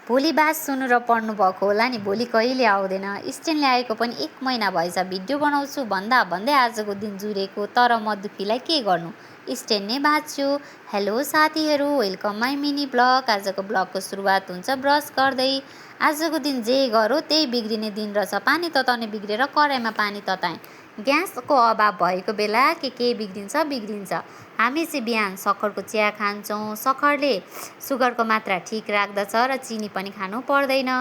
भोलि बास सुन्नु र पढ्नु भएको होला नि, भोलि कहिले आउँदैन। स्ट्यान्ड ल्याएको पनि 1 महिना भएछ, भिडियो बनाउँछु भन्दा भन्दै आजको दिन जुरेको, तर म दुःखीलाई के गर्नु, स्ट्यान्ड नै बाँच्छु। हेलो साथीहरू, वेलकम माई मिनी ब्लग। आजको ब्लगको सुरुवात हुन्छ ब्रस गर्दै। आजको दिन जे गरौँ त्यही बिग्रिने दिन रहेछ। पानी तताउने बिग्रेर कराईमा पानी तताएँ। ग्यासको अभाव भएको बेला के बिग्रिन्छ। हामी चाहिँ बिहान सक्खरको चिया खान्छौँ। सक्खरले सुगरको मात्रा ठिक राख्दछ र चिनी पनि खानु पर्दैन।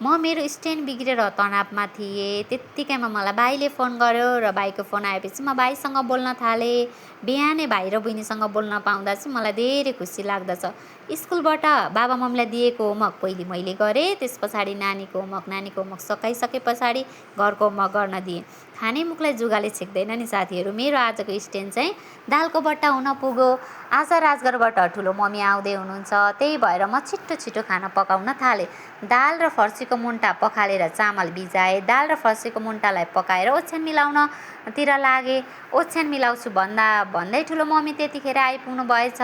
म मेरो स्ट्यान्ड बिग्रेर तनावमा थिएँ। त्यत्तिकैमा मलाई भाइले फोन गर्यो र भाइको फोन आएपछि म भाइसँग बोल्न थालेँ। बिहानै भाइ र बहिनीसँग बोल्न पाउँदा चाहिँ मलाई धेरै खुसी लाग्दछ। स्कुलबाट बाबा मम्मीलाई दिएको होमवर्क पहिले मैले गरेँ, त्यस पछाडि नानीको होमवर्क सकाइसके पछाडि घरको होमवर्क गर्न दिएँ। खाने मुखलाई जुगाले छेक्दैन नि साथीहरू। मेरो आजको स्ट्यान्ड चाहिँ दालको बट्टा हुन पुग्यो। आज राजगढबाट ठुलो मम्मी आउँदै हुनुहुन्छ, त्यही भएर म छिटो खाना पकाउन थालेँ। दाल र फर्सीको मुन्टा पखालेर चामल भिजाएँ। दाल र फर्सीको मुन्टालाई पकाएर ओछ्यान मिलाउनतिर लागेँ। ओछ्यान मिलाउँछु भन्दै ठुलो मम्मी त्यतिखेर आइपुग्नु भएछ।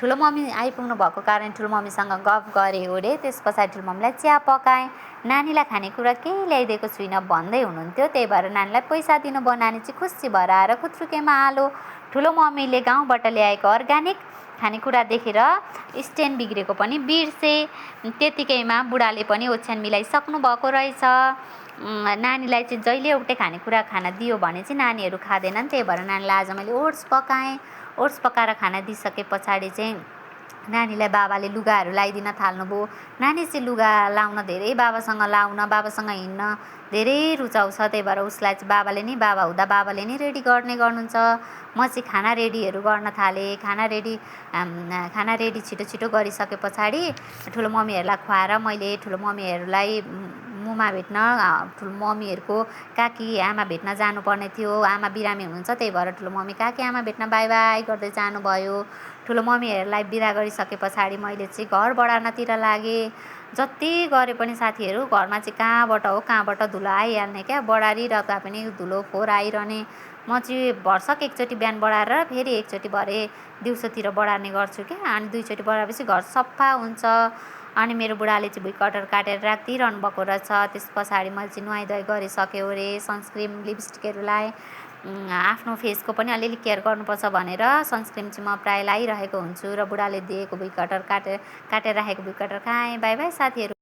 ठुलो मम्मी आइपुग्नु भएको कारण ठुलो मम्मीसँग गफ गरेँ ओरेँ। त्यस पछाडि ठुलो मम्मीलाई चिया पकाएँ। नानीलाई खानेकुरा केही ल्याइदिएको छुइनँ भन्दै हुनुहुन्थ्यो, त्यही भएर नानीलाई पैसा दिनुभयो। नानी चाहिँ खुसी भएर आएर कुथ्रुकेमा हाल्यो। ठुलो मम्मीले गाउँबाट ल्याएको अर्ग्यानिक खानेकुरा देखेर स्ट्यान्ड बिग्रेको पनि बिर्सेँ। त्यतिकैमा बुढाले पनि ओछ्यान मिलाइसक्नु भएको रहेछ। नानीलाई चाहिँ जहिले एउटै खानेकुरा खान दियो भने चाहिँ नानीहरू खाँदैनन्, त्यही भएर नानीलाई आज मैले ओट्स पकाएँ। ओट्स पकाएर खाना दिइसके पछाडि चाहिँ नानीलाई बाबाले लुगाहरू लगाइदिन थाल्नुभयो। नानी चाहिँ लुगा लाउन धेरै बाबासँग हिँड्न धेरै रुचाउँछ, त्यही भएर उसलाई चाहिँ बाबा हुँदा बाबाले नै रेडी गर्नुहुन्छ। म चाहिँ खाना रेडीहरू गर्न थालेँ। खाना रेडी छिटो गरिसके पछाडि ठुलो मम्मीहरूलाई खुवाएर मैले ठुलो मम्मीहरूलाई मुमा भेट्न, ठुलो मम्मीहरूको काकी आमा भेट्न जानुपर्ने थियो। आमा बिरामी हुनुहुन्छ, त्यही भएर ठुलो मम्मी काकी आमा भेट्न बाई बाई गर्दै जानुभयो। ठुलो मम्मीहरूलाई बिदा गरिसके पछाडि मैले चाहिँ घर बढार्नतिर लागेँ। जति गरे पनि साथीहरू घरमा चाहिँ कहाँबाट धुलो आइहाल्ने क्या, बढारिरहँदा पनि धुलो फोहोर आइरहने। म चाहिँ भर्सक एकचोटि बिहान बढारेर फेरि एकचोटि भरे दिउँसोतिर बढार्ने गर्छु क्या। अनि 2 चोटि बढाएपछि घर सफा हुन्छ। अनि मेरो बुढाले चाहिँ भुइँ कटर काटेर राखिदिइरहनु भएको रहेछ। त्यस पछाडि मैले चाहिँ नुहाइधुवाइ गरिसकेँ ओरे, सनस्क्रिन लिपस्टिकहरू लाएँ। आफ्नो फेसको पनि अलिअलि केयर गर्नुपर्छ भनेर सनस्क्रिन चाहिँ म प्रायः लगाइरहेको हुन्छु। र बुढाले दिएको भुइँ कटर काटेर राखेको भुइँ कटर खाएँ। बाई बाई साथीहरू।